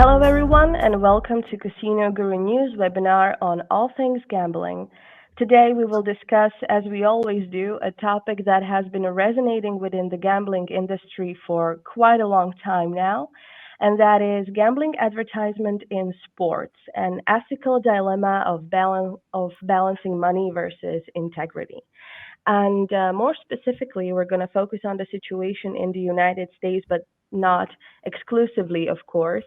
Hello, everyone, and welcome to Casino Guru News webinar on all things gambling. Today, we will discuss, as we always do, a topic that has been resonating within the gambling industry for quite a long time now, and that is gambling advertisement in sports, an ethical dilemma of balancing money versus integrity. And more specifically, we're going to focus on the situation in the United States, but not exclusively, of course.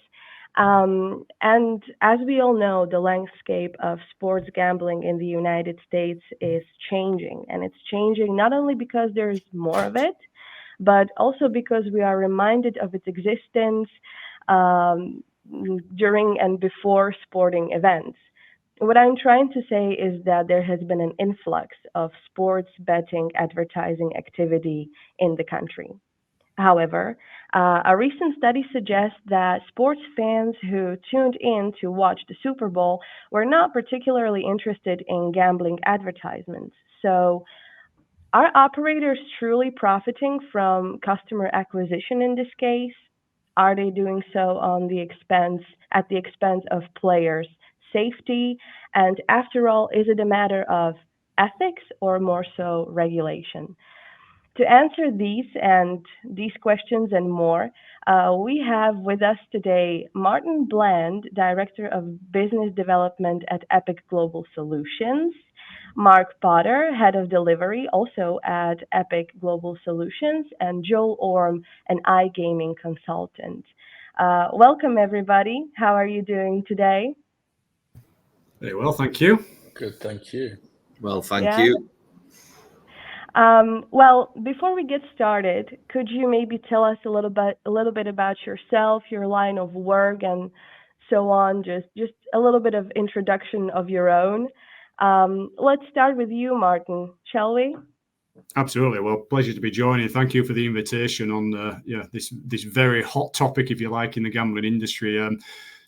And as we all know, the landscape of sports gambling in the United States is changing. And it's changing not only because there's more of it, but also because we are reminded of its existence um, during and before sporting events. What I'm trying to say is that there has been an influx of sports betting advertising activity in the country. However, a recent study suggests that sports fans who tuned in to watch the Super Bowl were not particularly interested in gambling advertisements. So, are operators truly profiting from customer acquisition in this case? Are they doing so at the expense of players' safety? And after all, is it a matter of ethics or more so regulation? To answer these questions and more, we have with us today Martin Bland, Director of Business Development at Epic Global Solutions, Mark Potter, Head of Delivery, also at Epic Global Solutions, and Joel Orm, an iGaming consultant. Welcome, everybody. How are you doing today? Very well, thank you. Good, thank you. Well, thank you. Well, before we get started, could you maybe tell us a little bit about yourself, your line of work, and so on? Just a little bit of introduction of your own. Let's start with you, Martin, shall we? Absolutely. Well, pleasure to be joining. Thank you for the invitation on this very hot topic, if you like, in the gambling industry.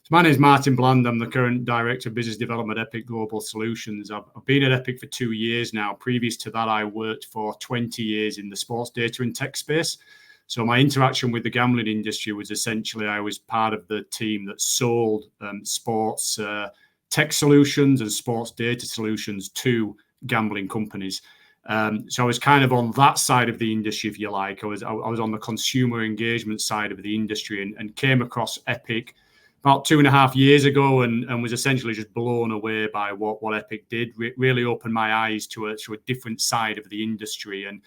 So my name is Martin Bland. I'm the current Director of Business Development at Epic Global Solutions. I've been at Epic for 2 years now. Previous to that, I worked for 20 years in the sports data and tech space. So my interaction with the gambling industry was essentially I was part of the team that sold sports tech solutions and sports data solutions to gambling companies. So I was kind of on that side of the industry, if you like. I was on the consumer engagement side of the industry and came across Epic about 2.5 years ago and was essentially just blown away by what Epic did. Really opened my eyes to a different side of the industry and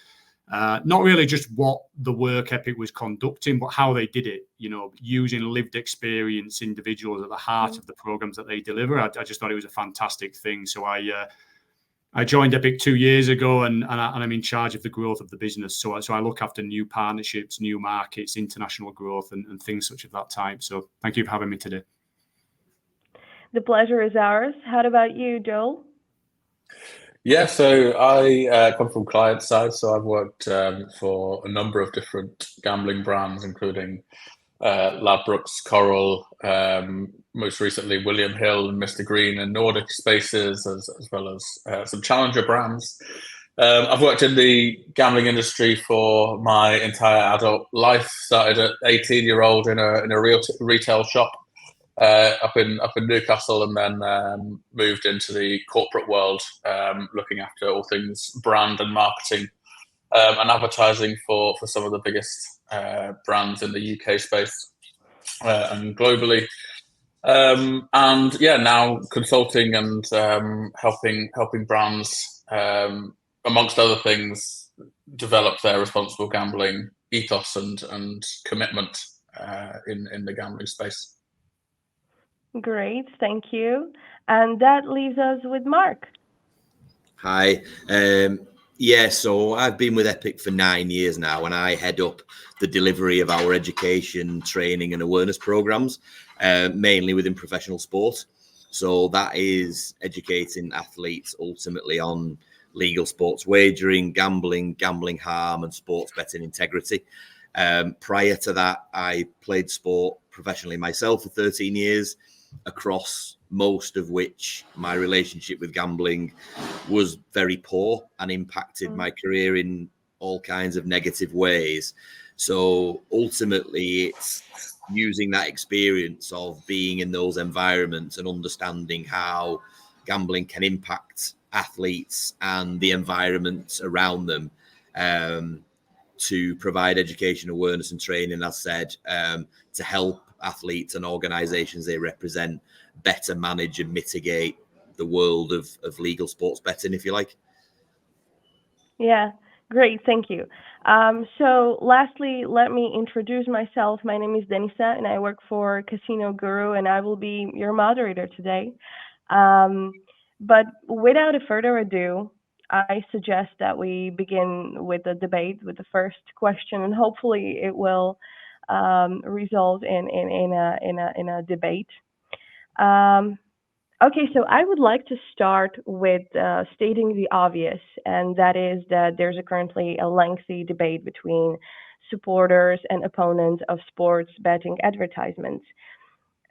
not really just what the work Epic was conducting, but how they did it, using lived experience individuals at the heart of the programs that they deliver. I just thought it was a fantastic thing. So I joined Epic 2 years ago and I'm in charge of the growth of the business. So I look after new partnerships, new markets, international growth and things such of that type. So thank you for having me today. The pleasure is ours. How about you, Joel? Yeah, so I come from client side. So I've worked for a number of different gambling brands, including Ladbrokes, Coral, most recently William Hill and Mr. Green and Nordic spaces, as well as some challenger brands. I've worked in the gambling industry for my entire adult life. Started at 18-year-old in a retail shop up in Newcastle, and then moved into the corporate world, looking after all things brand and marketing and advertising for some of the biggest brands in the UK space and globally. And yeah, now consulting and helping brands, amongst other things, develop their responsible gambling ethos and commitment in the gambling space. Great, thank you. And that leaves us with Mark. Hi. So I've been with Epic for 9 years now, and I head up the delivery of our education, training and awareness programs, mainly within professional sport. So that is educating athletes ultimately on legal sports wagering, gambling harm and sports betting integrity. Prior to that, I played sport professionally myself for 13 years, across most of which my relationship with gambling was very poor and impacted my career in all kinds of negative ways. So ultimately, it's using that experience of being in those environments and understanding how gambling can impact athletes and the environments around them, to provide education, awareness and training, as said, to help athletes and organisations they represent better manage and mitigate the world of legal sports betting, if you like. Yeah, great. Thank you. So lastly, let me introduce myself. My name is Denisa, and I work for Casino Guru, and I will be your moderator today. But without a further ado, I suggest that we begin with the debate with the first question, and hopefully it will result in a debate. Um, Okay, so I would like to start with stating the obvious, and that is that there's currently a lengthy debate between supporters and opponents of sports betting advertisements.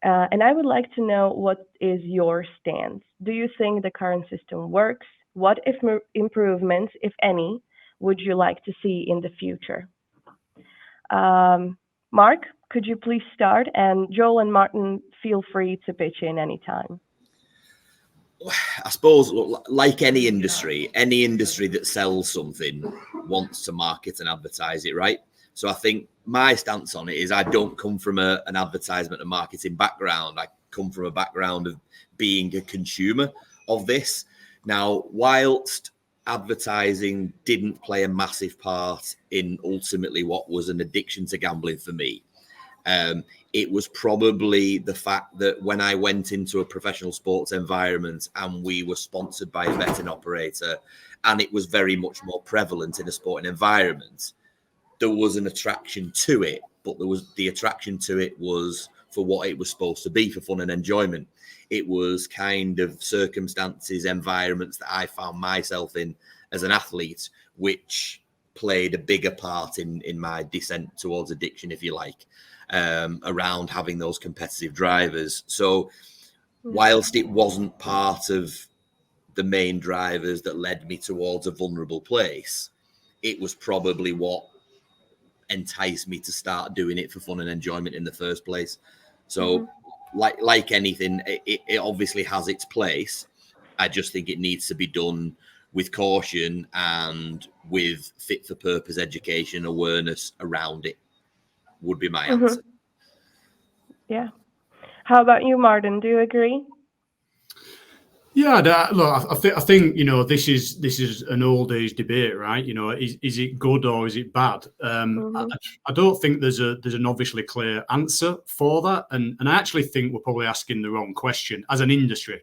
And I would like to know, what is your stance? Do you think the current system works? What improvements, if any, would you like to see in the future? Mark, could you please start? And Joel and Martin, feel free to pitch in anytime. I suppose, like any industry that sells something wants to market and advertise it, right? So I think my stance on it is I don't come from an advertisement and marketing background. I come from a background of being a consumer of this. Now, whilst advertising didn't play a massive part in ultimately what was an addiction to gambling for me, it was probably the fact that when I went into a professional sports environment and we were sponsored by a betting operator, and it was very much more prevalent in a sporting environment, there was an attraction to it, but the attraction to it was for what it was supposed to be, for fun and enjoyment. It was kind of circumstances, environments that I found myself in as an athlete, which played a bigger part in my descent towards addiction, if you like. Around having those competitive drivers. So whilst it wasn't part of the main drivers that led me towards a vulnerable place, it was probably what enticed me to start doing it for fun and enjoyment in the first place. So like anything, it obviously has its place. I just think it needs to be done with caution and with fit for purpose education, awareness around it, would be my answer. Yeah. How about you, Martin? Do you agree? Yeah, look, I think this is an old age debate, right? Is it good or is it bad? I don't think there's an obviously clear answer for that, and I actually think we're probably asking the wrong question as an industry,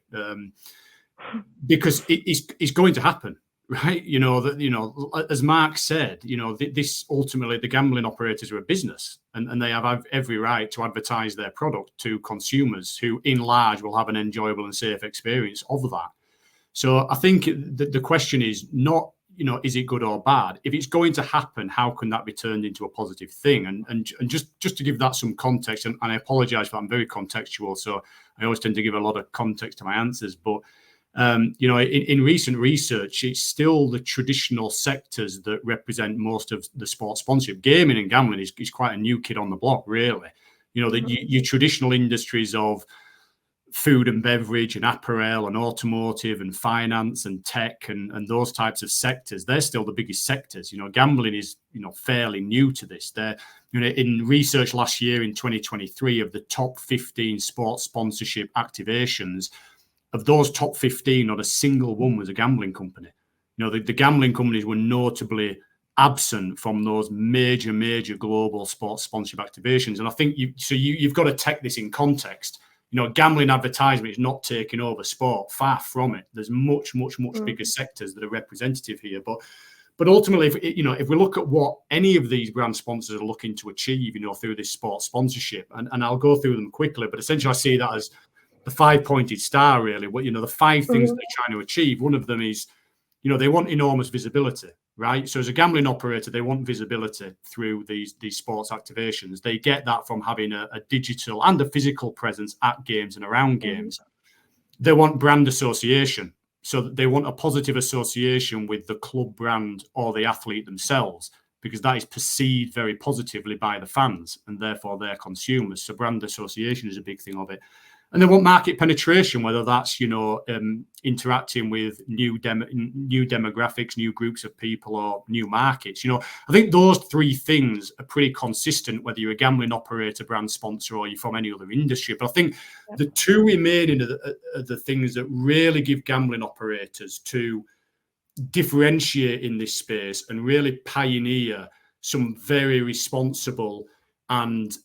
because it's going to happen, right? As Mark said, this ultimately, the gambling operators are a business, and they have every right to advertise their product to consumers who, in large, will have an enjoyable and safe experience of that. So I think the question is not, is it good or bad? If it's going to happen, how can that be turned into a positive thing? And just to give that some context, and I apologize for that, I'm very contextual, so I always tend to give a lot of context to my answers, but in recent research, it's still the traditional sectors that represent most of the sports sponsorship. Gaming and gambling is quite a new kid on the block, really. Your traditional industries of food and beverage and apparel and automotive and finance and tech and those types of sectors, they're still the biggest sectors. Gambling is, fairly new to this. They're, in research last year in 2023 of the top 15 sports sponsorship activations, of those top 15, not a single one was a gambling company. The gambling companies were notably absent from those major global sports sponsorship activations. And I think you've got to take this in context. Gambling advertisement is not taking over sport. Far from it. There's much bigger sectors that are representative here. But ultimately, if we look at what any of these brand sponsors are looking to achieve, through this sports sponsorship, and I'll go through them quickly, but essentially I see that as the 5-pointed star, really. The 5 things they're trying to achieve. One of them is, they want enormous visibility, right? So as a gambling operator, they want visibility through these sports activations. They get that from having a digital and a physical presence at games and around games. They want brand association. So they want a positive association with the club brand or the athlete themselves. because that is perceived very positively by the fans and therefore their consumers. So brand association is a big thing of it. And they want market penetration, whether that's, interacting with new demographics, new groups of people, or new markets. I think those three things are pretty consistent, whether you're a gambling operator, brand sponsor, or you're from any other industry. But I think the two remaining are the things that really give gambling operators to differentiate in this space and really pioneer some very responsible and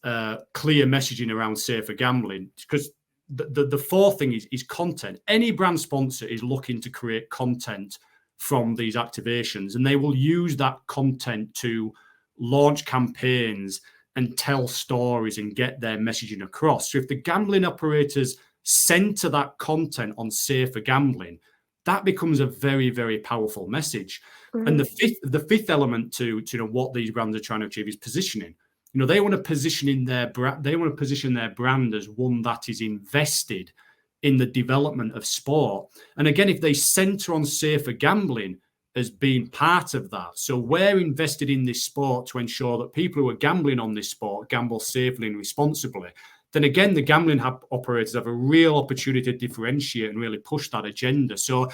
clear messaging around safer gambling. Because the fourth thing is content. Any brand sponsor is looking to create content from these activations, and they will use that content to launch campaigns and tell stories and get their messaging across. So if the gambling operators center that content on safer gambling, that becomes a very, very powerful message. Mm-hmm. And the fifth element to what these brands are trying to achieve is positioning. They want to position their brand as one that is invested in the development of sport. And again, if they center on safer gambling as being part of that, so we're invested in this sport to ensure that people who are gambling on this sport gamble safely and responsibly, then again, the gambling operators have a real opportunity to differentiate and really push that agenda. So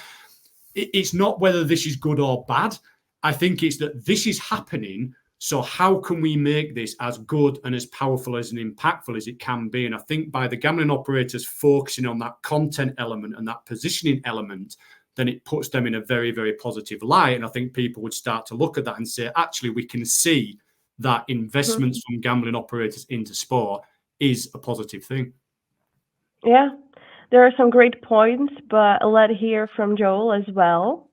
it's not whether this is good or bad. I think it's that this is happening. So how can we make this as good and as powerful as and impactful as it can be? And I think by the gambling operators focusing on that content element and that positioning element, then it puts them in a very, very positive light. And I think people would start to look at that and say, actually, we can see that investments from gambling operators into sport is a positive thing. Yeah, there are some great points, but let's hear from Joel as well.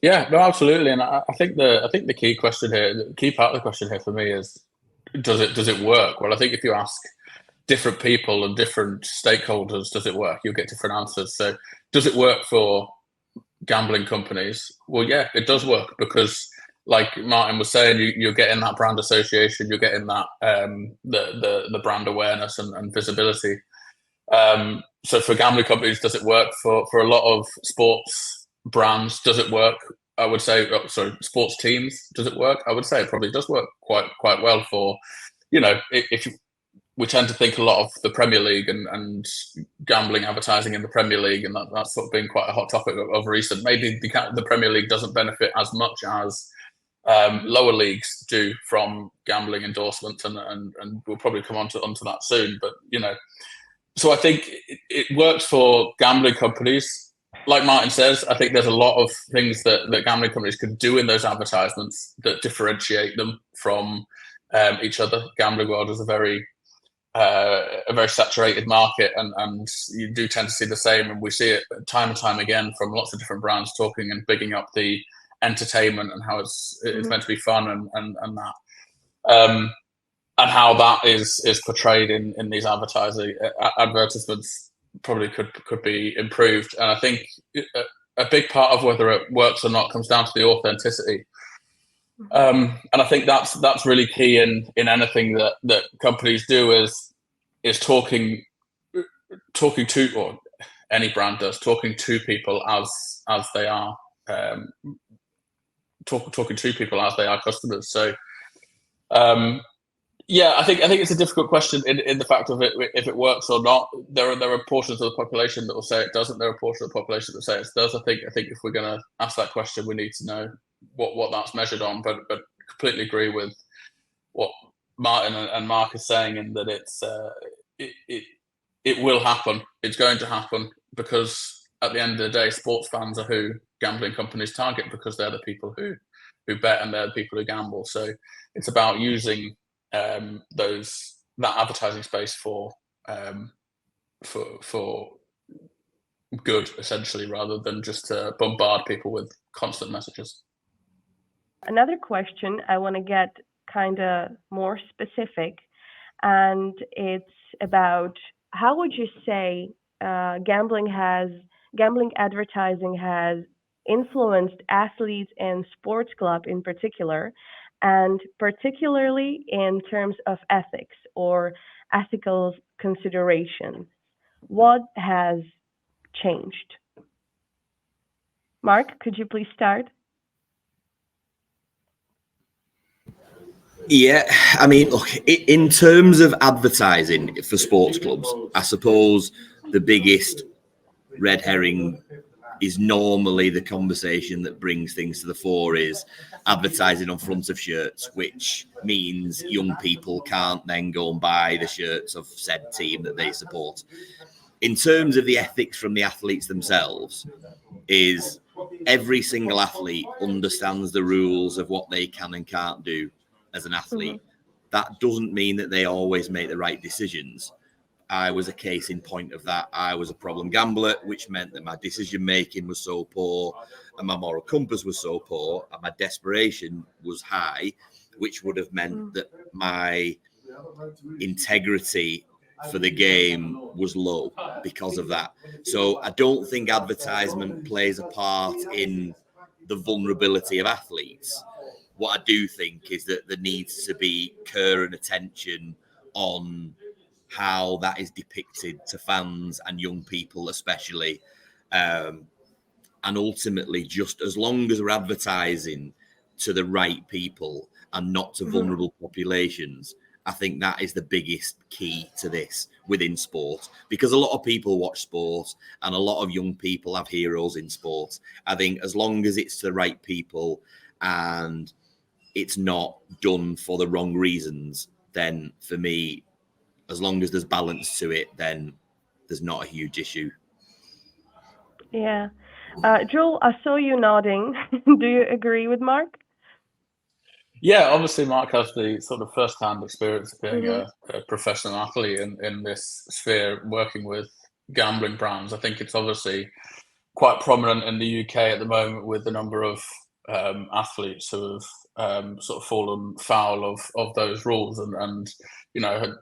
Yeah, no, absolutely, and I think the key question here, the key part of the question here for me is, does it work? Well, I think if you ask different people and different stakeholders, does it work? You'll get different answers. So, does it work for gambling companies? Well, yeah, it does work, because, like Martin was saying, you're getting that brand association, you're getting that the brand awareness and visibility. So for gambling companies, does it work? For a lot of sports brands, does it work? I would say, sports teams, does it work? I would say it probably does work quite well for, we tend to think a lot of the Premier League and gambling advertising in the Premier League, and that's sort of been quite a hot topic of recent. Maybe the Premier League doesn't benefit as much as lower leagues do from gambling endorsements, and we'll probably come onto that soon. But so I think it works for gambling companies. Like Martin says, I think there's a lot of things that gambling companies could do in those advertisements that differentiate them from each other. Gambling world is a very saturated market, and you do tend to see the same, and we see it time and time again from lots of different brands talking and bigging up the entertainment and how it's meant to be fun and that, and how that is portrayed in these advertisements probably could be improved. And I think a big part of whether it works or not comes down to the authenticity. And I think that's really key in anything that companies do is talking to, or any brand does, talking to people as they are, talking to people as they are customers. So yeah, I think it's a difficult question in the fact of it, if it works or not. There are portions of the population that will say it doesn't. There are portions of the population that say it does. I think if we're going to ask that question, we need to know what that's measured on. But completely agree with what Martin and Mark are saying, in that it will happen. It's going to happen, because at the end of the day, sports fans are who gambling companies target, because they're the people who bet and they're the people who gamble. So it's about using that advertising space for good, essentially, rather than just to bombard people with constant messages. Another question I want to get kind of more specific, and it's about, how would you say gambling advertising has influenced athletes and sports club in particular, and particularly in terms of ethics or ethical considerations? What has changed? Mark, could you please start? Yeah, I mean, look, in terms of advertising for sports clubs, I suppose the biggest red herring is normally the conversation that brings things to the fore is advertising on front of shirts, which means young people can't then go and buy the shirts of said team that they support. In terms of the ethics from the athletes themselves, is every single athlete understands the rules of what they can and can't do as an athlete. That doesn't mean that they always make the right decisions. I was a case in point of that. I was a problem gambler, which meant that my decision making was so poor and my moral compass was so poor and my desperation was high, which would have meant that my integrity for the game was low because of that. So I don't think advertisement plays a part in the vulnerability of athletes. What I do think is that there needs to be care and attention on how that is depicted to fans and young people especially, and ultimately just as long as we're advertising to the right people and not to vulnerable populations, I think that is the biggest key to this within sport, because a lot of people watch sport and a lot of young people have heroes in sport. I think as long as it's to the right people and it's not done for the wrong reasons, then for me, as long as there's balance to it, then there's not a huge issue. Yeah. Joel, I saw you nodding. Do you agree with Mark? Yeah, obviously Mark has the sort of first-hand experience of being Mm-hmm. a professional athlete in this sphere, working with gambling brands. I think it's obviously quite prominent in the UK at the moment with the number of athletes who have sort of fallen foul of those rules and you know,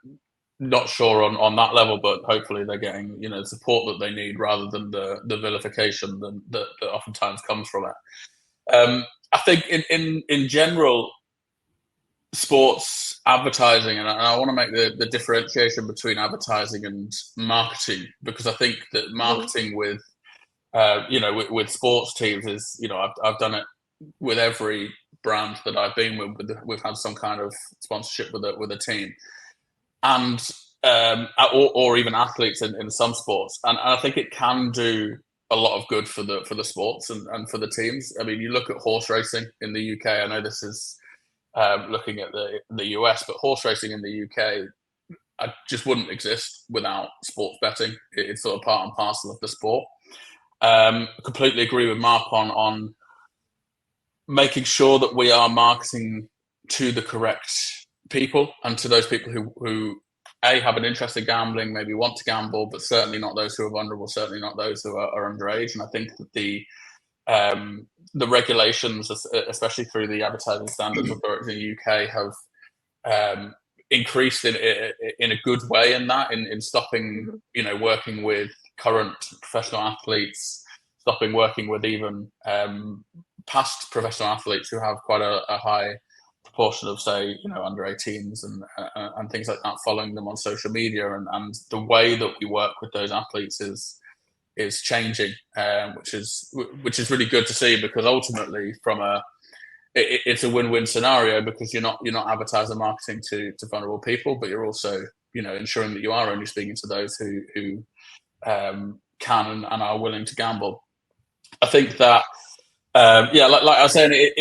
not sure on that level, but hopefully they're getting, you know, the support that they need rather than the vilification that oftentimes comes from it. I think in general, sports advertising, and I want to make the differentiation between advertising and marketing, because I think that marketing with with sports teams is, you know, I've done it with every brand that I've been with. We've had some kind of sponsorship with a team, and or even athletes in some sports, and I think it can do a lot of good for the sports and for the teams. I mean, you look at horse racing in the UK. I know this is looking at the US, but horse racing in the UK just wouldn't exist without sports betting. It's sort of part and parcel of the sport. Completely agree with Mark on making sure that we are marketing to the correct people and to those people who have an interest in gambling, maybe want to gamble, but certainly not those who are vulnerable, certainly not those who are underage. And I think that the regulations, especially through the Advertising Standards Authority in the UK, have increased in a good way in stopping, you know, working with current professional athletes, stopping working with even past professional athletes who have quite a high proportion of, say, you know, under 18s and things like that, following them on social media, and the way that we work with those athletes is changing, which is really good to see, because ultimately it's a win-win scenario, because you're not advertising marketing to vulnerable people, but you're also, you know, ensuring that you are only speaking to those who can and are willing to gamble. I think that like I was saying,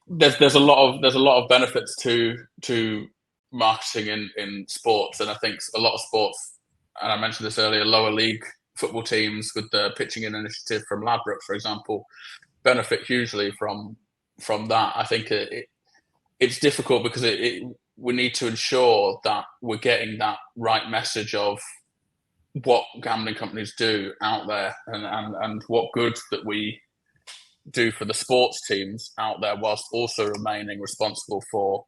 there's a lot of benefits to marketing in sports, and I think a lot of sports, and I mentioned this earlier, lower league football teams with the pitching in initiative from Ladbrokes, for example, benefit hugely from that. I think it's difficult because we need to ensure that we're getting that right message of what gambling companies do out there, and what good that we do for the sports teams out there, whilst also remaining responsible for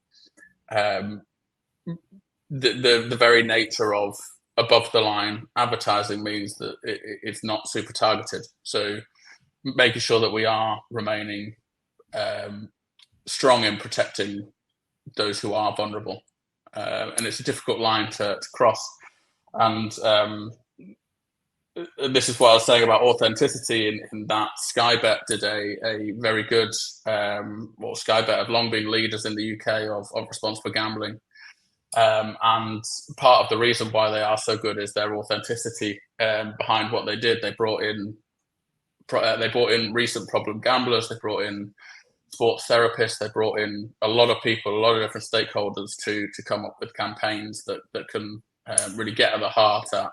the very nature of above the line advertising means that it's not super targeted. So making sure that we are remaining strong in protecting those who are vulnerable, and it's a difficult line to cross. And this is what I was saying about authenticity, in that Sky Bet did a very good, well, Sky Bet have long been leaders in the UK of responsible gambling. And part of the reason why they are so good is their authenticity behind what they did. They brought in recent problem gamblers, they brought in sports therapists, they brought in a lot of people, a lot of different stakeholders to come up with campaigns that can really get at the heart at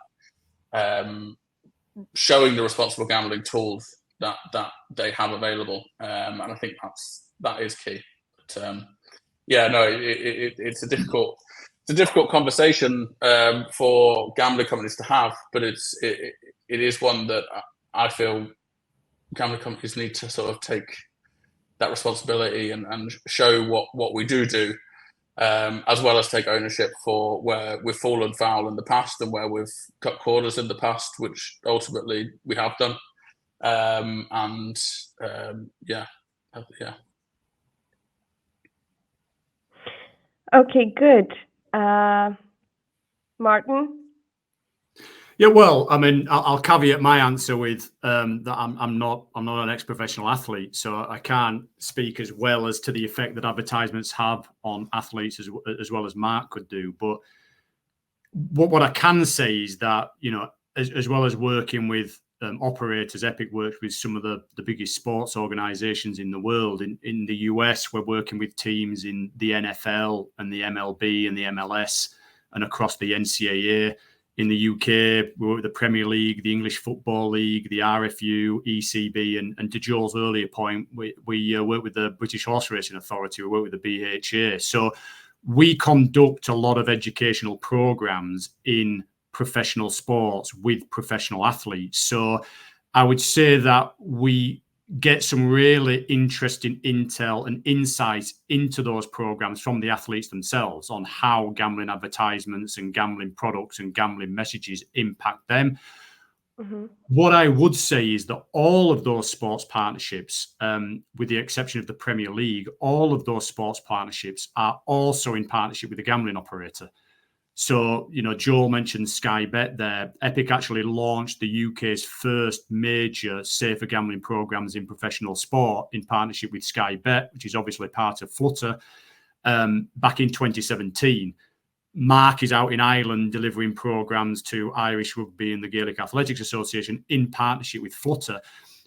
showing the responsible gambling tools that they have available, and I think that is key. But, yeah, no, it's a difficult conversation for gambling companies to have, but it is one that I feel gambling companies need to sort of take that responsibility and show what we do. As well as take ownership for where we've fallen foul in the past and where we've cut corners in the past, which ultimately we have done. Yeah. Okay, good. Martin? Yeah, well, I mean, I'll caveat my answer with that I'm not an ex-professional athlete, so I can't speak as well as to the effect that advertisements have on athletes as well as Mark could do. But what I can say is that, you know, as well as working with operators, Epic works with some of the biggest sports organizations in the world. In the US, we're working with teams in the NFL and the MLB and the MLS and across the NCAA. In the UK, we work with the Premier League, the English Football League, the RFU, ECB, and to Joel's earlier point, we work with the British Horse Racing Authority, we work with the BHA. So we conduct a lot of educational programs in professional sports with professional athletes. So I would say that we get some really interesting intel and insights into those programs from the athletes themselves on how gambling advertisements and gambling products and gambling messages impact them. Mm-hmm. What I would say is that all of those sports partnerships, with the exception of the Premier League, all of those sports partnerships are also in partnership with the gambling operator. So, you know, Joel mentioned Sky Bet there. Epic actually launched the UK's first major safer gambling programs in professional sport in partnership with Sky Bet, which is obviously part of Flutter, back in 2017. Mark is out in Ireland delivering programs to Irish Rugby and the Gaelic Athletics Association in partnership with Flutter.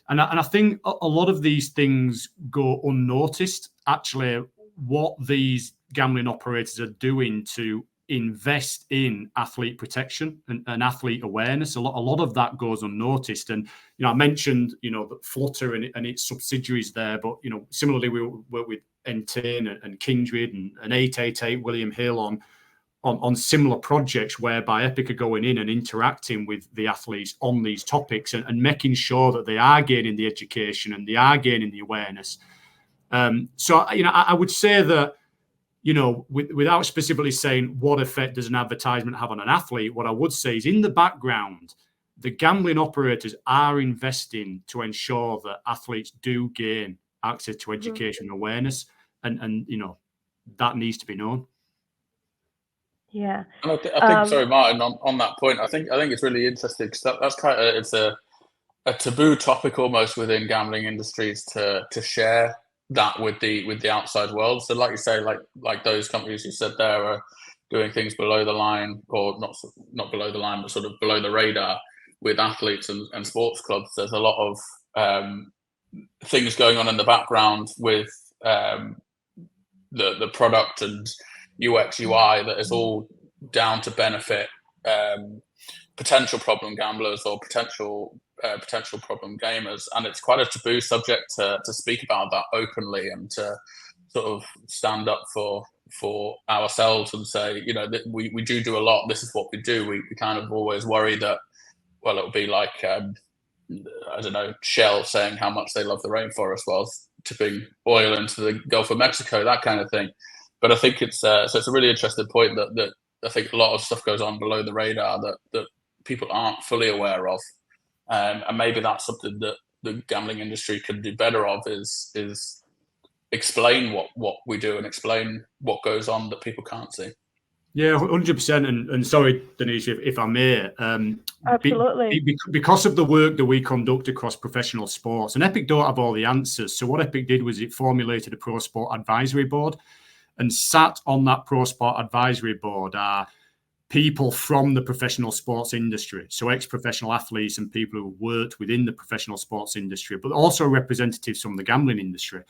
And I think a lot of these things go unnoticed. Actually, what these gambling operators are doing to invest in athlete protection and athlete awareness, a lot of that goes unnoticed. And, you know, I mentioned, you know, Flutter and its subsidiaries there, but, you know, similarly we work with Entain and Kindred and 888 William Hill on similar projects whereby Epic are going in and interacting with the athletes on these topics and making sure that they are gaining the education and they are gaining the awareness. So, you know, I would say that, you know, without specifically saying what effect does an advertisement have on an athlete, what I would say is in the background, the gambling operators are investing to ensure that athletes do gain access to education and awareness. And, you know, that needs to be known. Yeah. And I think sorry, Martin, on that point, I think it's really interesting because that's kind of, it's a taboo topic almost within gambling industries to share that with the outside world. So like you say, like those companies you said there are doing things below the line, or not below the line, but sort of below the radar with athletes and sports clubs. There's a lot of things going on in the background with the product and UX UI that is all down to benefit potential problem gamblers or potential problem gamers, and it's quite a taboo subject to speak about that openly and to sort of stand up for ourselves and say, you know, that we do a lot. This is what we do. We kind of always worry that, well, it'll be like I don't know, Shell saying how much they love the rainforest whilst tipping oil into the Gulf of Mexico, that kind of thing. But I think it's so it's a really interesting point that I think a lot of stuff goes on below the radar that people aren't fully aware of. And maybe that's something that the gambling industry can do better of is explain what we do and explain what goes on that people can't see. Yeah, 100%. And sorry, Denise, if I may, Absolutely. because of the work that we conduct across professional sports, and Epic don't have all the answers. So what Epic did was it formulated a pro sport advisory board, and sat on that pro sport advisory board are people from the professional sports industry, so ex-professional athletes and people who worked within the professional sports industry, but also representatives from the gambling industry.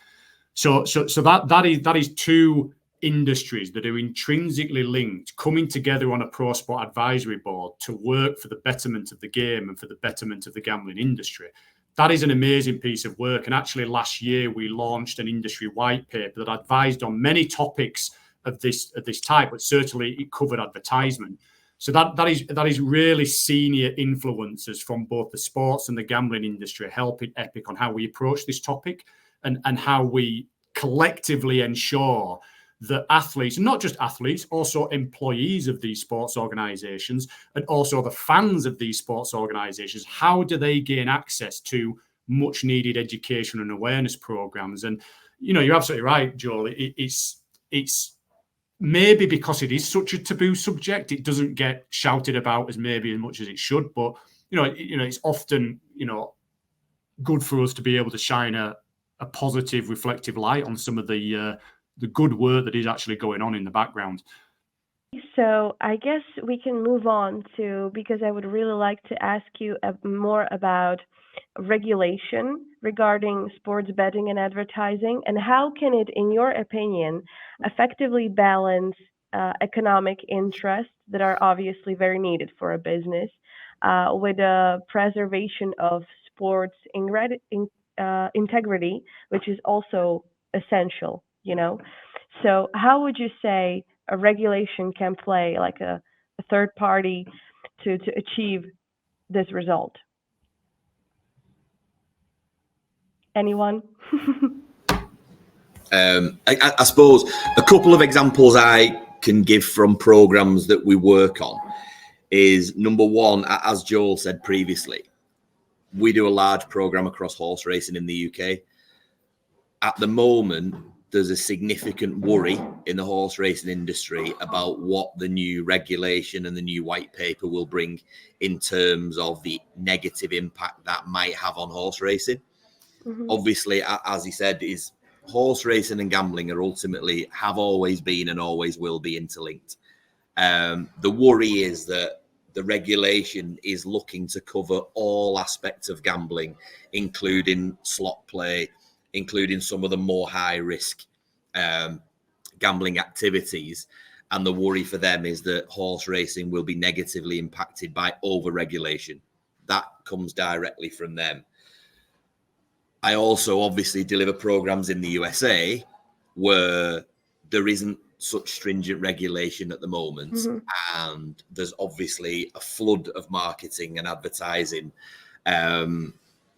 So that is two industries that are intrinsically linked, coming together on a pro sport advisory board to work for the betterment of the game and for the betterment of the gambling industry. That is an amazing piece of work. And actually, last year we launched an industry white paper that advised on many topics of this type, but certainly it covered advertisement. So that is really senior influencers from both the sports and the gambling industry helping Epic on how we approach this topic, and how we collectively ensure that athletes, and not just athletes, also employees of these sports organizations and also the fans of these sports organizations, how do they gain access to much needed education and awareness programs? And, you're absolutely right, Joel. It's maybe because it is such a taboo subject, it doesn't get shouted about as much as it should. But, it's often, good for us to be able to shine a positive, reflective light on some of the good work that is actually going on in the background. So I guess we can move on to, because I would really like to ask you more about regulation regarding sports betting and advertising, and how can it, in your opinion, effectively balance economic interests that are obviously very needed for a business with the preservation of sports integrity, which is also essential, So how would you say a regulation can play like a third party to achieve this result? Anyone? I suppose a couple of examples I can give from programs that we work on is, number one, as Joel said previously, we do a large program across horse racing in the UK. At the moment, there's a significant worry in the horse racing industry about what the new regulation and the new white paper will bring in terms of the negative impact that might have on horse racing. Mm-hmm. Obviously, as he said, is horse racing and gambling are ultimately have always been and always will be interlinked. The worry is that the regulation is looking to cover all aspects of gambling, including slot play, including some of the more high risk gambling activities. And the worry for them is that horse racing will be negatively impacted by over-regulation. That comes directly from them. I also obviously deliver programs in the USA where there isn't such stringent regulation at the moment. Mm-hmm. And there's obviously a flood of marketing and advertising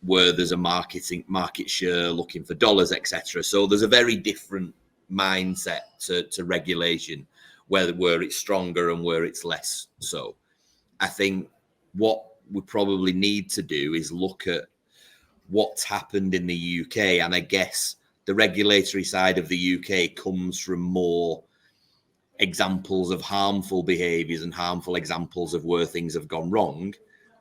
where there's a market share looking for dollars, etc. So there's a very different mindset to regulation, where it's stronger and where it's less so. I think what we probably need to do is look at what's happened in the UK. And I guess the regulatory side of the UK comes from more examples of harmful behaviours and harmful examples of where things have gone wrong,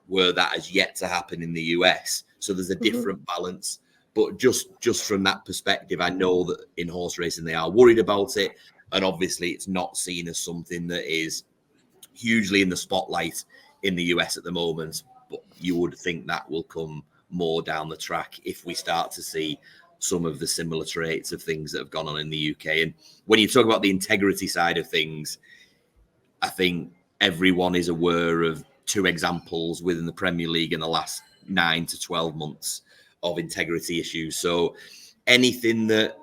where that has yet to happen in the US. So there's a different balance. But just from that perspective, I know that in horse racing, they are worried about it. And obviously, it's not seen as something that is hugely in the spotlight in the US at the moment. But you would think that will come more down the track if we start to see some of the similar traits of things that have gone on in the UK. And when you talk about the integrity side of things, I think everyone is aware of two examples within the Premier League in the last 9 to 12 months of integrity issues. So anything that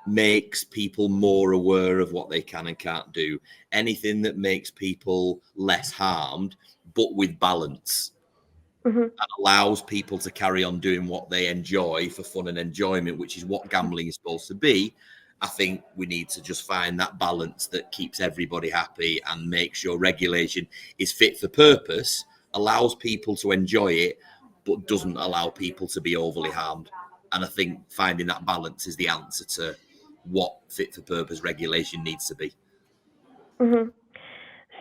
makes people more aware of what they can and can't do, anything that makes people less harmed, but with balance, and allows people to carry on doing what they enjoy for fun and enjoyment, which is what gambling is supposed to be. I think we need to just find that balance that keeps everybody happy and make sure regulation is fit for purpose, allows people to enjoy it, but doesn't allow people to be overly harmed. And I think finding that balance is the answer to what fit for purpose regulation needs to be. Mm-hmm.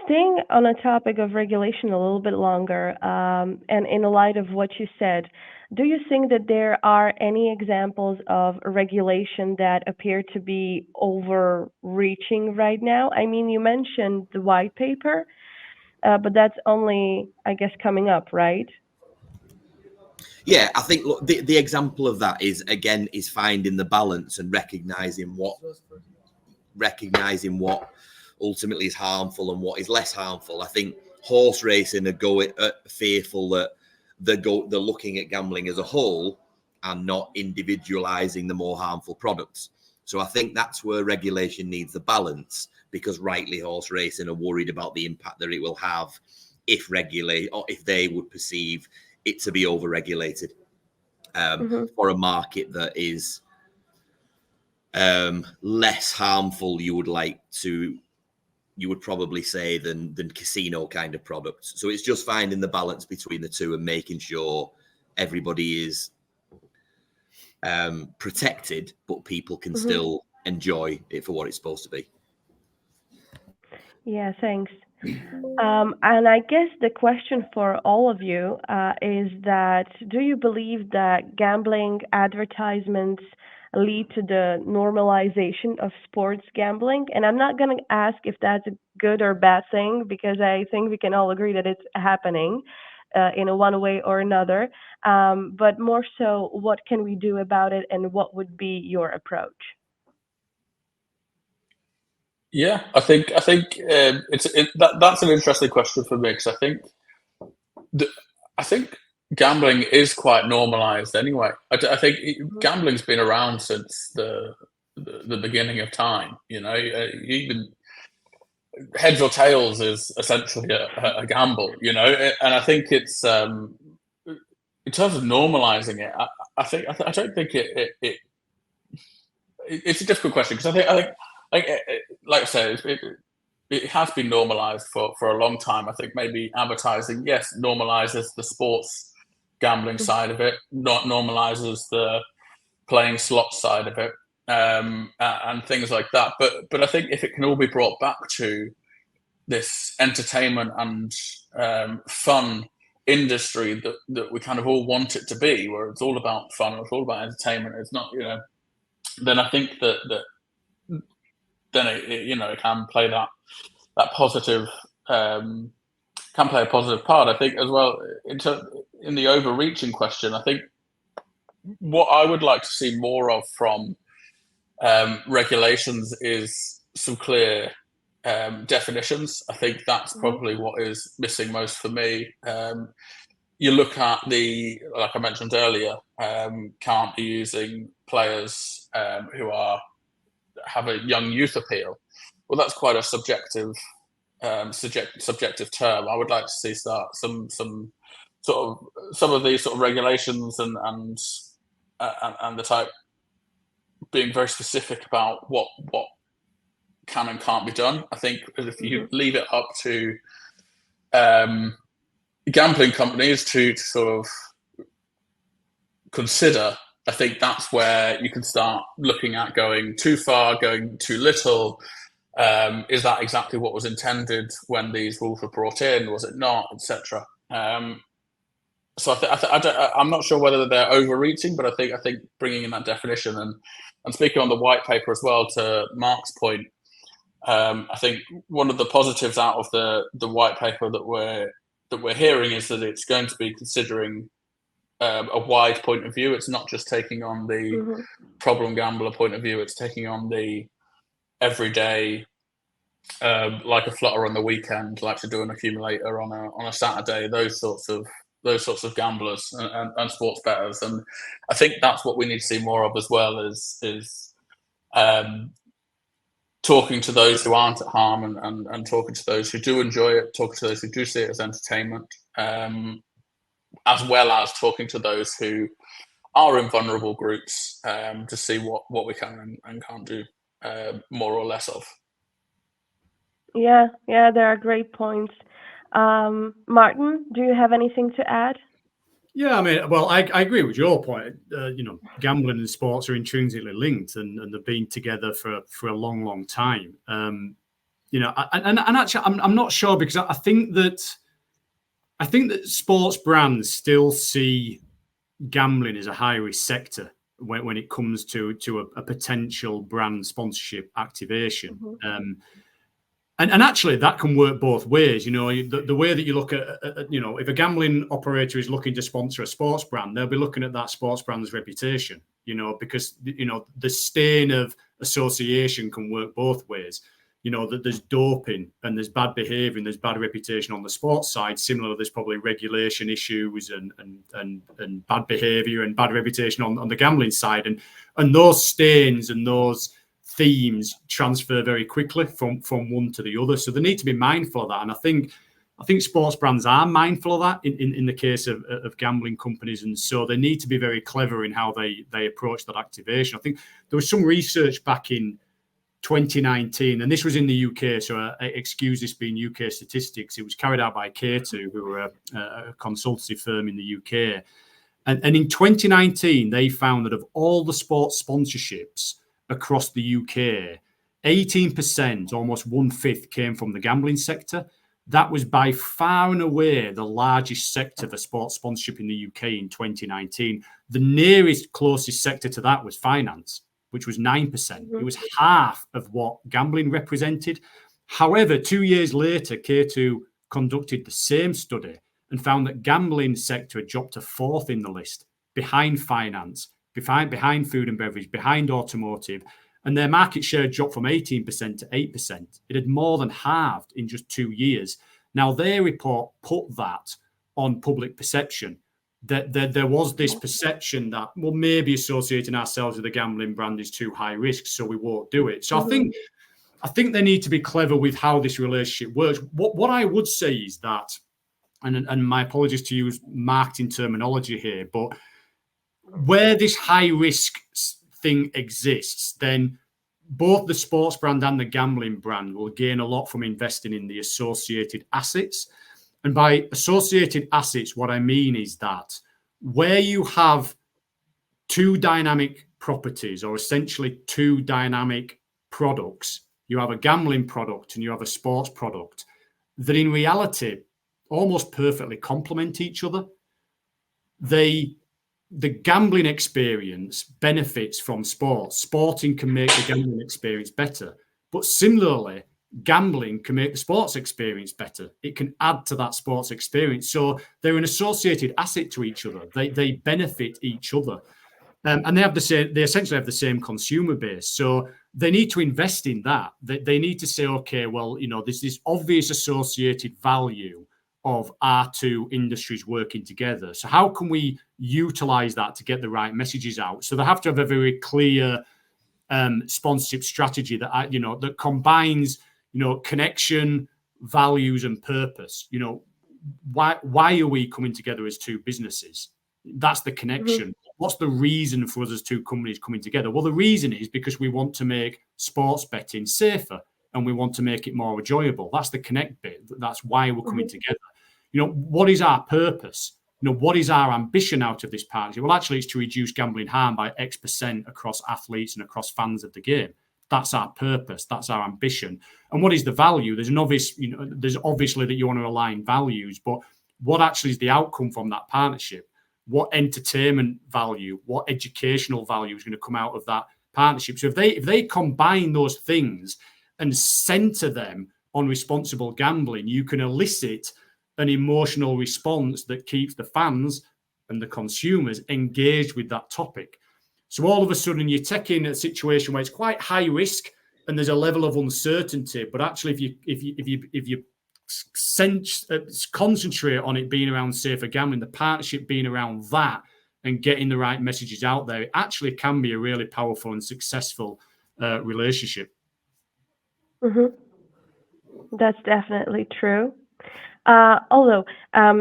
Staying on a topic of regulation a little bit longer, and in light of what you said, do you think that there are any examples of regulation that appear to be overreaching right now? I mean, you mentioned the white paper, but that's only, I guess, coming up, right? Yeah, I think look, the example of that is finding the balance and recognizing what ultimately is harmful and what is less harmful. I think horse racing are fearful that they're looking at gambling as a whole and not individualizing the more harmful products. So I think that's where regulation needs the balance, because rightly horse racing are worried about the impact that it will have if they would perceive it to be over-regulated for a market that is less harmful, you would probably say, than casino kind of products. So it's just finding the balance between the two and making sure everybody is protected, but people can still enjoy it for what it's supposed to be. Yeah, thanks. And I guess the question for all of you is that, do you believe that gambling advertisements lead to the normalization of sports gambling? And I'm not going to ask if that's a good or bad thing, because I think we can all agree that it's happening in a one way or another. But more so, what can we do about it, and what would be your approach? Yeah, I think that's an interesting question for me, because I think gambling is quite normalized anyway. I think gambling's been around since the beginning of time. Even heads or tails is essentially a gamble. And I think it's in terms of normalizing it. I don't think it's a difficult question, because I think like I said, it has been normalized for a long time. I think maybe advertising, yes, normalizes the sports gambling side of it, not normalizes the playing slot side of it, and things like that. But I think if it can all be brought back to this entertainment and fun industry that we kind of all want it to be, where it's all about fun, it's all about entertainment, it's not, then I think that then it can play that positive, can play a positive part. I think as well, in the overreaching question, I think what I would like to see more of from regulations is some clear definitions. I think that's probably what is missing most for me. You look at like I mentioned earlier, can't be using players who have a young youth appeal. Well, that's quite a subjective term. I would like to see some of these sort of regulations and the type being very specific about what can and can't be done. I think if you leave it up to gambling companies to sort of consider, I think that's where you can start looking at going too far, going too little. Is that exactly what was intended when these rules were brought in? Was it not, etc.? So I'm not sure whether they're overreaching, but I think bringing in that definition and speaking on the white paper as well, to Mark's point, I think one of the positives out of the white paper that we're hearing is that it's going to be considering a wide point of view. It's not just taking on the problem gambler point of view. It's taking on the everyday, like a flutter on the weekend, like to do an accumulator on a Saturday. Those sorts of gamblers and sports bettors, and I think that's what we need to see more of as well. Is talking to those who aren't at harm and talking to those who do enjoy it, talking to those who do see it as entertainment. As well as talking to those who are in vulnerable groups, to see what we can and can't do more or less of. Yeah, there are great points. Martin, do you have anything to add? Yeah, I mean, well, I agree with your point. Gambling and sports are intrinsically linked, and they've been together for a long, long time. and actually, I'm not sure, because I think that sports brands still see gambling as a high risk sector when it comes to a potential brand sponsorship activation. And actually, that can work both ways. The way that you look at, if a gambling operator is looking to sponsor a sports brand, they'll be looking at that sports brand's reputation, because, the stain of association can work both ways. That there's doping and there's bad behavior and there's bad reputation on the sports side. Similarly, there's probably regulation issues and bad behavior and bad reputation on the gambling side. And those stains and those themes transfer very quickly from one to the other. So they need to be mindful of that. And I think sports brands are mindful of that in the case of gambling companies. And so they need to be very clever in how they approach that activation. I think there was some research back in 2019, and this was in the UK, so I excuse this being UK statistics. It was carried out by K2, who were a consultancy firm in the UK. And in 2019, they found that of all the sports sponsorships across the UK, 18%, almost 1/5, came from the gambling sector. That was by far and away the largest sector for sports sponsorship in the UK in 2019. The nearest closest sector to that was finance, which was 9%. It was half of what gambling represented. However, 2 years later, K2 conducted the same study and found that gambling sector had dropped to 4th in the list, behind finance, behind food and beverage, behind automotive, and their market share dropped from 18% to 8%. It had more than halved in just 2 years. Now, their report put that on public perception, that there was this perception that, well, maybe associating ourselves with a gambling brand is too high risk, so we won't do it. So I think they need to be clever with how this relationship works. What I would say is that, and my apologies to use marketing terminology here, but where this high risk thing exists, then both the sports brand and the gambling brand will gain a lot from investing in the associated assets. And by associated assets, what I mean is that where you have two dynamic properties, or essentially two dynamic products, you have a gambling product and you have a sports product that in reality almost perfectly complement each other. The gambling experience benefits from sports. Sporting can make the gambling experience better. But similarly, gambling can make the sports experience better. It can add to that sports experience. So they're an associated asset to each other. They benefit each other. And they essentially have the same consumer base. So they need to invest in that. They need to say, okay, well, there's this obvious associated value of our two industries working together. So how can we utilize that to get the right messages out? So they have to have a very clear sponsorship strategy that that combines connection, values, and purpose. Why are we coming together as two businesses? That's the connection. Mm-hmm. What's the reason for us as two companies coming together? Well, the reason is because we want to make sports betting safer and we want to make it more enjoyable. That's the connect bit. That's why we're coming together. What is our purpose? What is our ambition out of this partnership? Well, actually, it's to reduce gambling harm by X% across athletes and across fans of the game. That's our purpose. That's our ambition. And what is the value? There's an obvious, there's obviously that you want to align values, but what actually is the outcome from that partnership? What entertainment value, what educational value is going to come out of that partnership? So if they combine those things and center them on responsible gambling, you can elicit an emotional response that keeps the fans and the consumers engaged with that topic. So all of a sudden you're taking a situation where it's quite high risk and there's a level of uncertainty, but actually if you concentrate on it being around safer gambling, the partnership being around that and getting the right messages out there, it actually can be a really powerful and successful relationship. Mm-hmm. That's definitely true. Although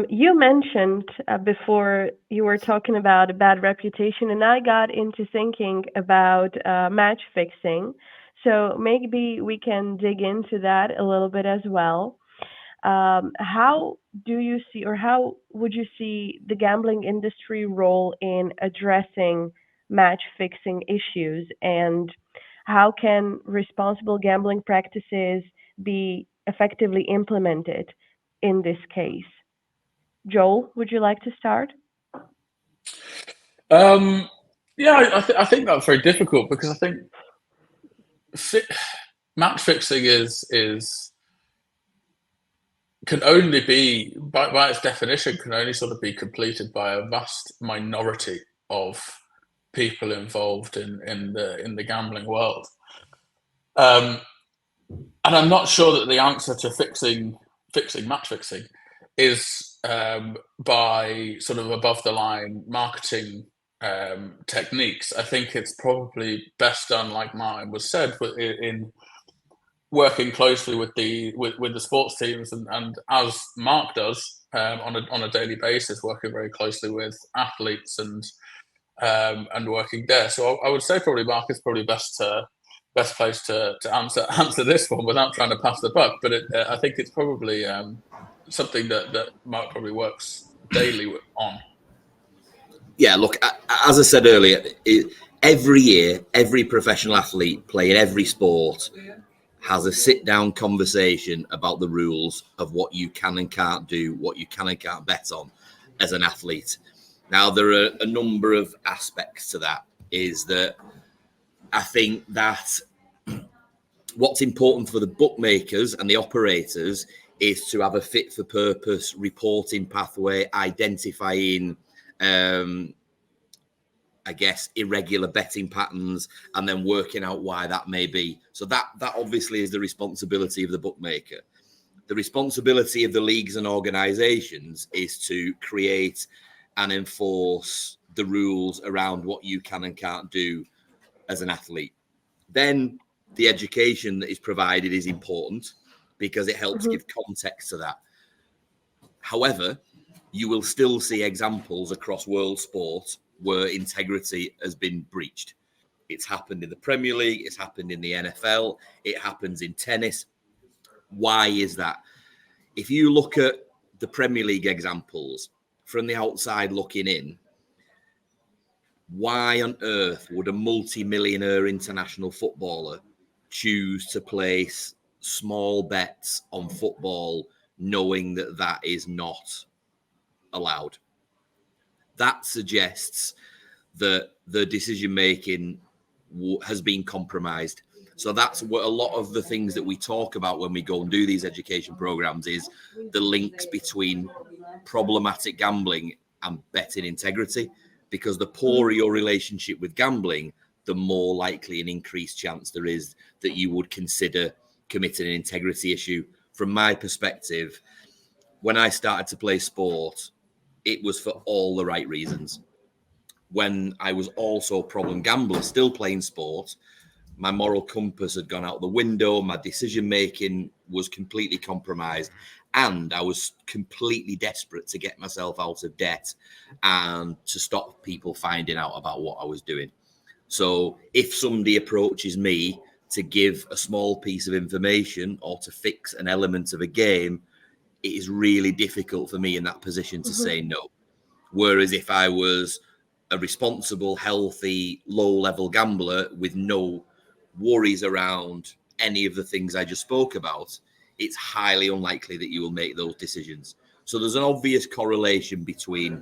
you mentioned before you were talking about a bad reputation, and I got into thinking about match fixing. So maybe we can dig into that a little bit as well. How do you see, or how would you see the gambling industry role in addressing match fixing issues, and how can responsible gambling practices be effectively implemented in this case? Joel, would you like to start? I think that's very difficult because I think match fixing can only be by its definition can only sort of be completed by a vast minority of people involved in the gambling world. And I'm not sure that the answer to fixing match fixing is by sort of above the line marketing techniques. I think it's probably best done, like Martin was said, in working closely with the sports teams and as Mark does on a daily basis, working very closely with athletes and working there. So I would say probably Mark is probably best place to answer this one without trying to pass the buck. But I think it's probably something that Mark probably works daily on. Yeah, look, as I said earlier, every year, every professional athlete playing every sport has a sit-down conversation about the rules of what you can and can't do, what you can and can't bet on as an athlete. Now, there are a number of aspects to that. Is that I think that what's important for the bookmakers and the operators is to have a fit-for-purpose reporting pathway, identifying I guess, irregular betting patterns and then working out why that may be. So that obviously is the responsibility of the bookmaker. The responsibility of the leagues and organisations is to create and enforce the rules around what you can and can't do as an athlete. Then the education that is provided is important because it helps give context to that. However, you will still see examples across world sport where integrity has been breached. It's happened in the Premier League, it's happened in the NFL, it happens in tennis. Why is that? If you look at the Premier League examples from the outside looking in, why on earth would a multi-millionaire international footballer choose to place small bets on football knowing that that is not allowed? That suggests that the decision making has been compromised. So that's what a lot of the things that we talk about when we go and do these education programs is the links between problematic gambling and betting integrity, because the poorer your relationship with gambling, the more likely an increased chance there is that you would consider committing an integrity issue. From my perspective, when I started to play sport, it was for all the right reasons. When I was also a problem gambler, still playing sport, my moral compass had gone out the window. My decision making was completely compromised. And I was completely desperate to get myself out of debt and to stop people finding out about what I was doing. So if somebody approaches me to give a small piece of information or to fix an element of a game, it is really difficult for me in that position to say no. Whereas if I was a responsible, healthy, low-level gambler with no worries around any of the things I just spoke about, it's highly unlikely that you will make those decisions. So there's an obvious correlation between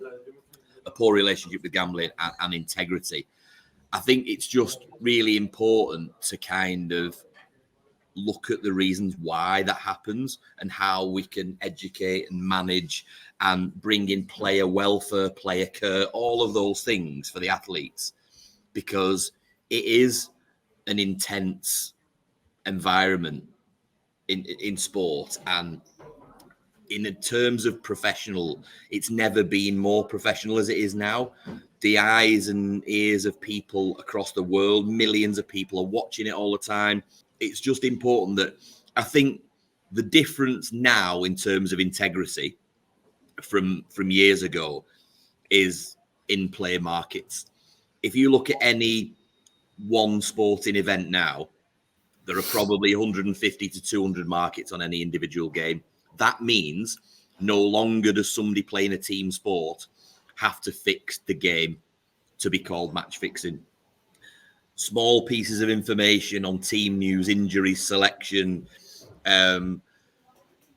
a poor relationship with gambling and integrity. I think it's just really important to kind of look at the reasons why that happens and how we can educate and manage and bring in player welfare, player care, all of those things for the athletes, because it is an intense environment in sport. And in terms of professional, it's never been more professional as it is now. The eyes and ears of people across the world, millions of people are watching it all the time. It's just important that I think the difference now in terms of integrity from years ago is in player markets. If you look at any one sporting event now, there are probably 150 to 200 markets on any individual game. That means no longer does somebody playing a team sport have to fix the game to be called match fixing. Small pieces of information on team news, injuries, selection,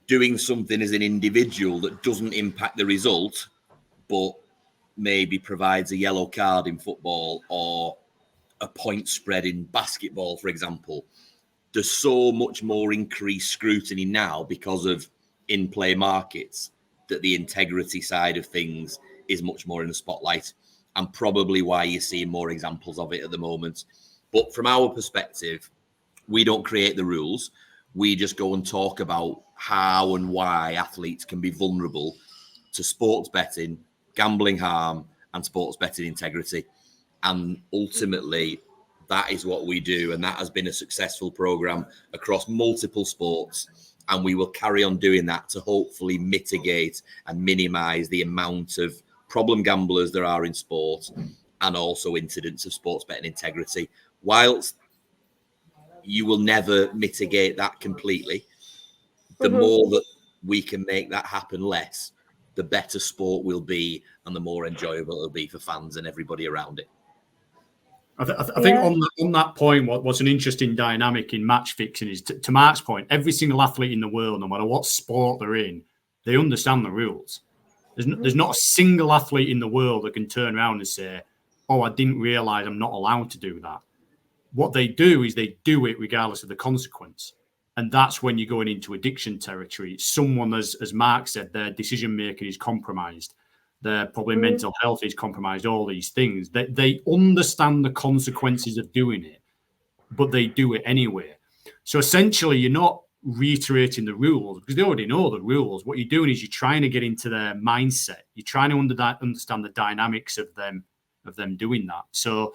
Doing something as an individual that doesn't impact the result, but maybe provides a yellow card in football or a point spread in basketball, for example. There's so much more increased scrutiny now because of in-play markets that the integrity side of things is much more in the spotlight, and probably why you're seeing more examples of it at the moment. But from our perspective, we don't create the rules. We just go and talk about how and why athletes can be vulnerable to sports betting, gambling harm, and sports betting integrity. And ultimately, that is what we do. And that has been a successful program across multiple sports. And we will carry on doing that to hopefully mitigate and minimize the amount of problem gamblers there are in sport, and also incidents of sports betting integrity. Whilst you will never mitigate that completely, the more that we can make that happen less, the better sport will be and the more enjoyable it'll be for fans and everybody around it. I think on that point, what's an interesting dynamic in match fixing is, to Mark's point, every single athlete in the world, no matter what sport they're in, they understand the rules. There's not a single athlete in the world that can turn around and say, oh, I didn't realise I'm not allowed to do that. What they do is they do it regardless of the consequence. And that's when you're going into addiction territory. Someone, as Mark said, their decision-making is compromised. Their probably mental health is compromised, all these things. They understand the consequences of doing it, but they do it anyway. So essentially, you're not reiterating the rules because they already know the rules. What you're doing is you're trying to get into their mindset. You're trying to understand the dynamics of them doing that. So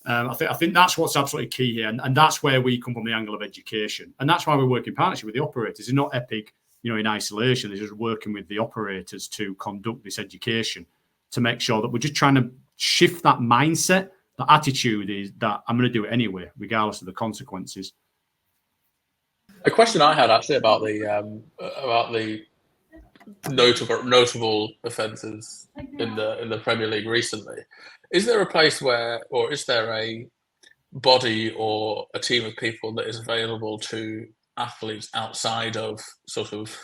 I think that's what's absolutely key here. And that's where we come from, the angle of education. And that's why we work in partnership with the operators. It's not Epic, in isolation. They're just working with the operators to conduct this education to make sure that we're just trying to shift that mindset. The attitude is that I'm going to do it anyway, regardless of the consequences. A question I had actually about the notable offences in the Premier League recently. Is there a place where, or is there a body or a team of people that is available to athletes outside of sort of,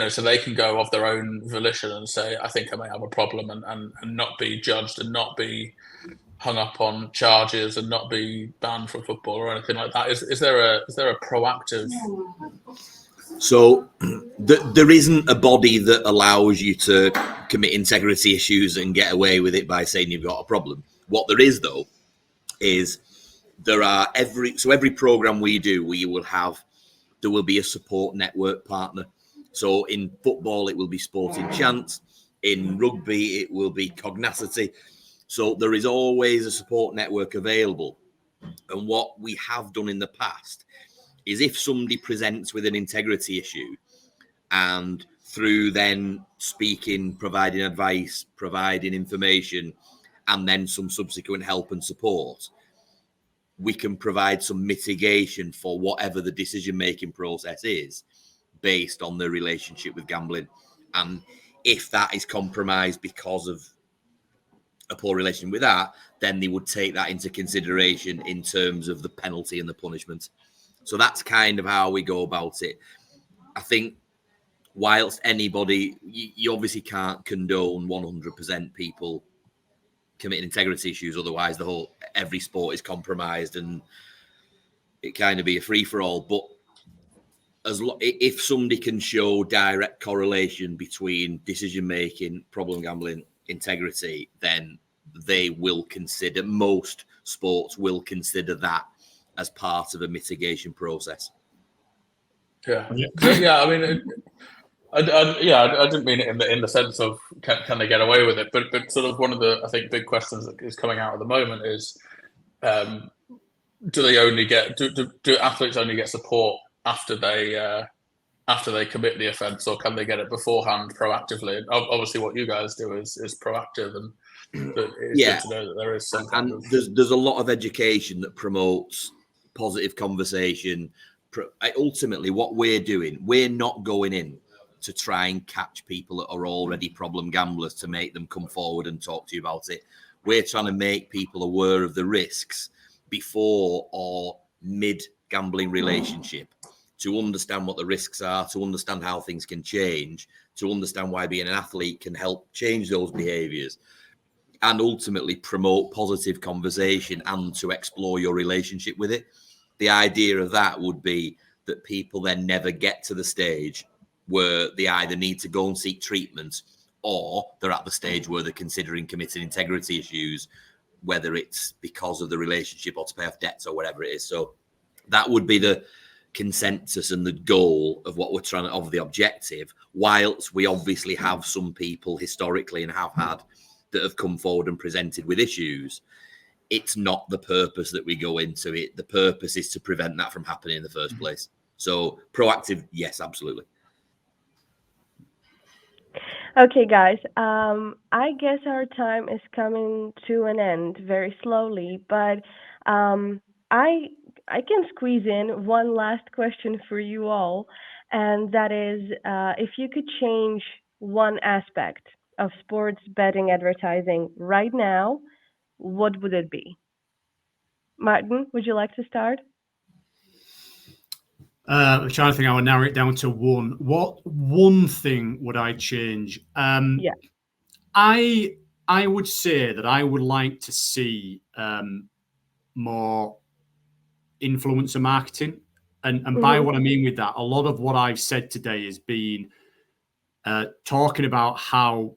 so they can go of their own volition and say, I think I may have a problem, and not be judged and not be hung up on charges and not be banned from football or anything like that? Is there a proactive? So there isn't a body that allows you to commit integrity issues and get away with it by saying you've got a problem. What there is, though, is every program we do, there will be a support network partner. So in football, it will be Sporting Chance. In rugby, it will be Cognacity. So there is always a support network available. And what we have done in the past is if somebody presents with an integrity issue, and through then speaking, providing advice, providing information, and then some subsequent help and support, we can provide some mitigation for whatever the decision-making process is based on the relationship with gambling. And if that is compromised because of a poor relation with that, then they would take that into consideration in terms of the penalty and the punishment. So that's kind of how we go about it. I think whilst anybody, you obviously can't condone 100% people committing integrity issues, otherwise every sport is compromised and it kind of be a free-for-all. But if somebody can show direct correlation between decision-making, problem gambling, integrity, then most sports will consider that as part of a mitigation process. Yeah. I mean, I didn't mean it in the sense of can they get away with it, but sort of one of the, I think, big questions that is coming out at the moment is, do athletes only get support after they commit the offence, or can they get it beforehand proactively? And obviously, what you guys do is proactive, and it's good to know that there is some kind of... There's a lot of education that promotes positive conversation. Ultimately, what we're doing, we're not going in to try and catch people that are already problem gamblers to make them come forward and talk to you about it. We're trying to make people aware of the risks before or mid gambling relationship to understand what the risks are, to understand how things can change, to understand why being an athlete can help change those behaviours, and ultimately promote positive conversation and to explore your relationship with it. The idea of that would be that people then never get to the stage where they either need to go and seek treatment, or they're at the stage where they're considering committing integrity issues, whether it's because of the relationship or to pay off debts or whatever it is. So that would be the consensus and the goal of what we're trying to, of the objective, whilst we obviously have some people historically and have had that have come forward and presented with issues. It's not the purpose that we go into it. The purpose is to prevent that from happening in the first place. So proactive, yes, absolutely. Okay, guys. I guess our time is coming to an end very slowly, but I can squeeze in one last question for you all, and that is, if you could change one aspect of sports betting advertising right now, what would it be? Martin, would you like to start? I'm trying to think. I would narrow it down to one. What one thing would I change? Yeah. I would say that I would like to see more influencer marketing, and by what I mean with that, a lot of what I've said today has been talking about how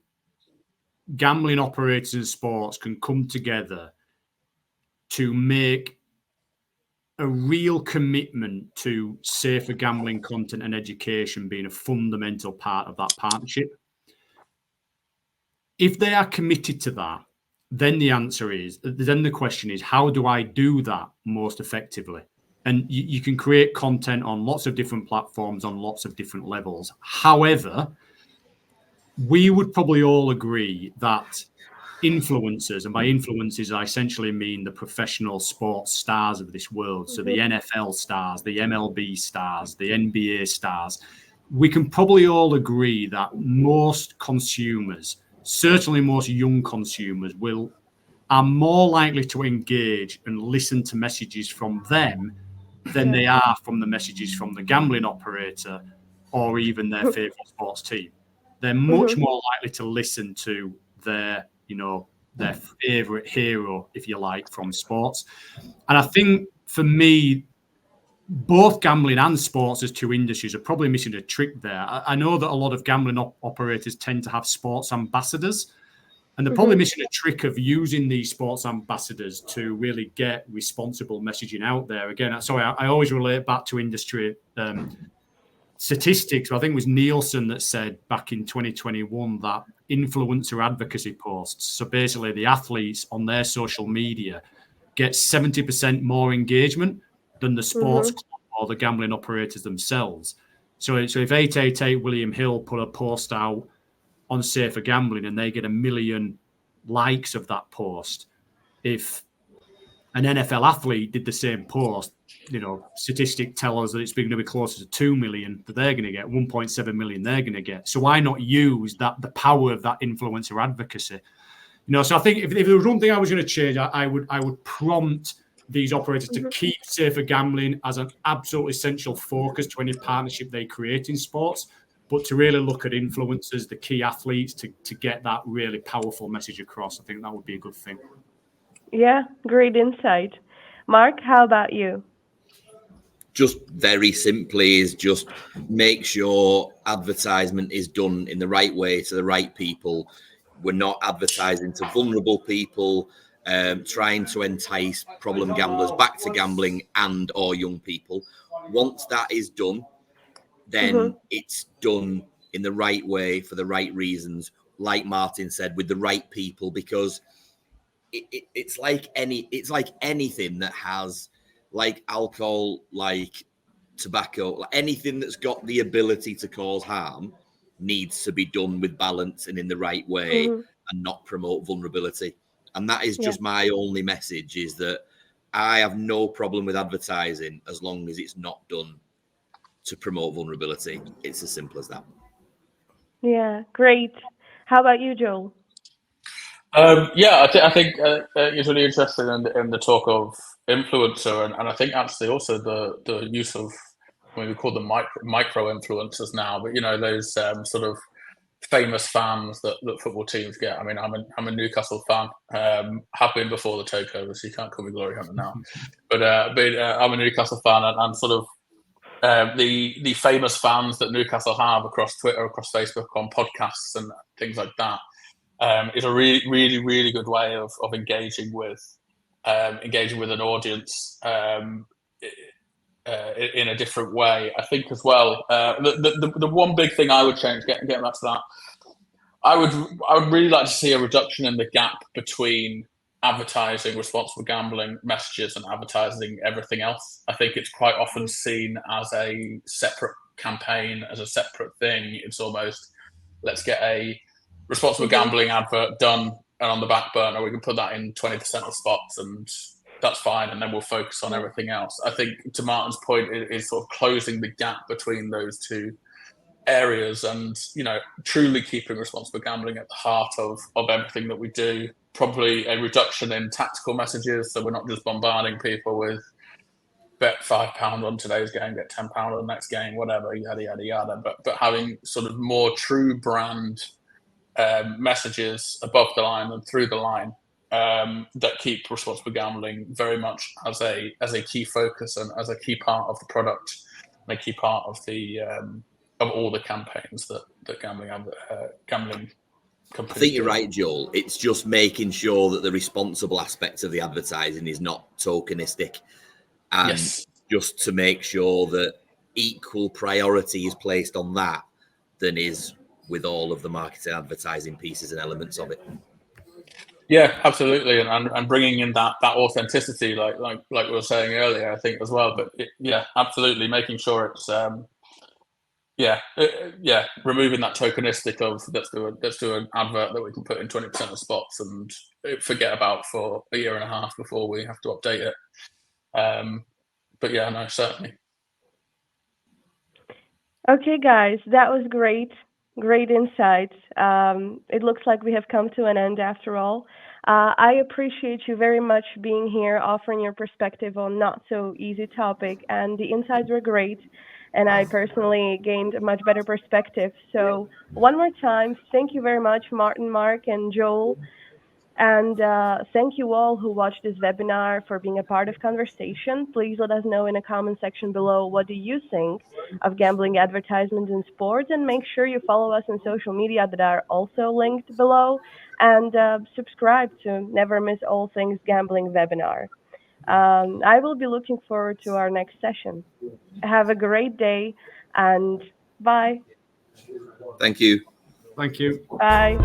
gambling operators and sports can come together to make a real commitment to safer gambling content and education being a fundamental part of that partnership. If they are committed to that, then the question is, how do I do that most effectively? And you can create content on lots of different platforms on lots of different levels. However, we would probably all agree that influencers, and by influencers, I essentially mean the professional sports stars of this world. So the NFL stars, the MLB stars, the NBA stars. We can probably all agree that most consumers, certainly most young consumers, are more likely to engage and listen to messages from them than they are from the messages from the gambling operator or even their favorite sports team. They're much more likely to listen to their favorite hero, if you like, from sports. And I think for me, both gambling and sports as two industries are probably missing a trick there. I know that a lot of gambling operators tend to have sports ambassadors, and they're probably missing a trick of using these sports ambassadors to really get responsible messaging out there. Again, sorry, I always relate back to industry statistics. I think it was Nielsen that said back in 2021 that influencer advocacy posts, so basically the athletes on their social media, get 70% more engagement than the sports club or the gambling operators themselves. So if 888 William Hill put a post out on safer gambling and they get 1 million likes of that post, if an NFL athlete did the same post, statistics tell us that it's going to be closer to 2 million that they're going to get, 1.7 million they're going to get. So why not use the power of that influencer advocacy? So I think if there was one thing I was going to change, I would prompt these operators to keep safer gambling as an absolute essential focus to any partnership they create in sports, but to really look at influencers, the key athletes, to get that really powerful message across. I think that would be a good thing. Yeah, great insight. Mark, how about you? Just very simply is just make sure advertisement is done in the right way to the right people. We're not advertising to vulnerable people, trying to entice problem gamblers back to gambling and or young people. Once that is done, then it's done in the right way for the right reasons, like Martin said, with the right people, because it's like anything that has, like alcohol, like tobacco, like anything that's got the ability to cause harm needs to be done with balance and in the right way and not promote vulnerability. And that is just my only message, is that I have no problem with advertising as long as it's not done to promote vulnerability. It's as simple as that. Yeah, great. How about you, Joel? I think it's really interesting in the talk of influencer, and I think actually also the use of we call them micro influencers now, but those sort of famous fans that football teams get. I mean, I'm a Newcastle fan. Have been before the takeover, so you can't call me glory hunter now. But I'm a Newcastle fan, and sort of the famous fans that Newcastle have across Twitter, across Facebook, on podcasts and things like that is a really, really, really good way of engaging with an audience in a different way. I think as well. The one big thing I would change, getting back to that, I would really like to see a reduction in the gap between advertising responsible gambling messages and advertising everything else. I think it's quite often seen as a separate campaign, as a separate thing. It's almost, let's get a responsible gambling advert done, and on the back burner we can put that in 20% of spots, and that's fine, and then we'll focus on everything else. I think, to Martin's point, is sort of closing the gap between those two areas, and truly keeping responsible gambling at the heart of everything that we do. Probably a reduction in tactical messages, so we're not just bombarding people with bet £5 on today's game, get £10 on the next game, whatever, yada yada yada. But having sort of more true brand messages above the line and through the line that keep responsible gambling very much as a key focus and as a key part of the product and a key part of the of all the campaigns that gambling companies. I think you're right, Joel. It's just making sure that the responsible aspect of the advertising is not tokenistic, and just to make sure that equal priority is placed on that than is with all of the marketing advertising pieces and elements of it. Yeah, absolutely, and bringing in that authenticity, like we were saying earlier, I think as well. But absolutely, making sure it's removing that tokenistic of let's do an advert that we can put in 20% of spots and forget about for a year and a half before we have to update it. But yeah, no, certainly. Okay, guys, that was great insights. It looks like we have come to an end after all. I appreciate you very much being here, offering your perspective on not so easy topic, and the insights were great. And I personally gained a much better perspective. So one more time, thank you very much, Martin, Mark, and Joel. And thank you all who watched this webinar for being a part of conversation. Please let us know in the comment section below, what do you think of gambling advertisements in sports? And make sure you follow us on social media that are also linked below. And subscribe to never miss all things gambling webinar. I will be looking forward to our next session. Have a great day, and bye. Thank you. Thank you. Bye.